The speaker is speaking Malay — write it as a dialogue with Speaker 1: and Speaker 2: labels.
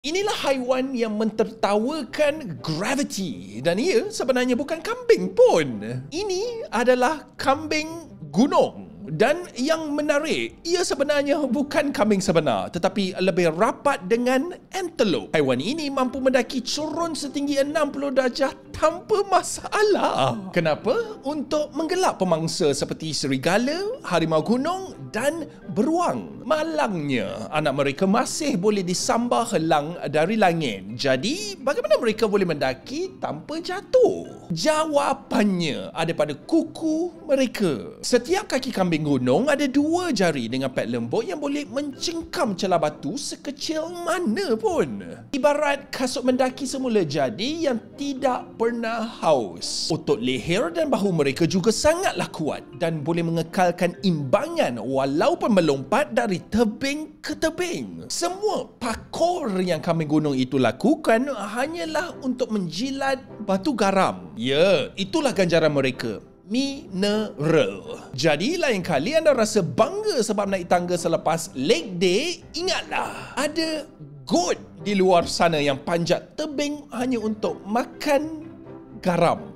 Speaker 1: Inilah haiwan yang mentertawakan graviti dan ia sebenarnya bukan kambing pun. Ini adalah kambing gunung. Dan yang menarik, ia sebenarnya bukan kambing sebenar tetapi lebih rapat dengan antelope. Haiwan ini mampu mendaki curun setinggi 60 darjah tanpa masalah. Kenapa? Untuk menggelap pemangsa seperti serigala, harimau gunung dan beruang. Malangnya, anak mereka masih boleh disambar helang dari langit. Jadi, bagaimana mereka boleh mendaki tanpa jatuh? Jawapannya ada pada kuku mereka. Setiap kaki kambing gunung ada 2 jari dengan pad lembut yang boleh mencengkam celah batu sekecil mana pun. Ibarat kasut mendaki semula jadi yang tidak pernah haus. Otot leher dan bahu mereka juga sangatlah kuat dan boleh mengekalkan imbangan walaupun melompat dari tebing ke tebing. Semua parkour yang kambing gunung itu lakukan hanyalah untuk menjilat batu garam. Ya, itulah ganjaran mereka. Mineral. Jadi lain kali anda rasa bangga sebab naik tangga selepas leg day, ingatlah ada goat di luar sana yang panjat tebing hanya untuk makan garam.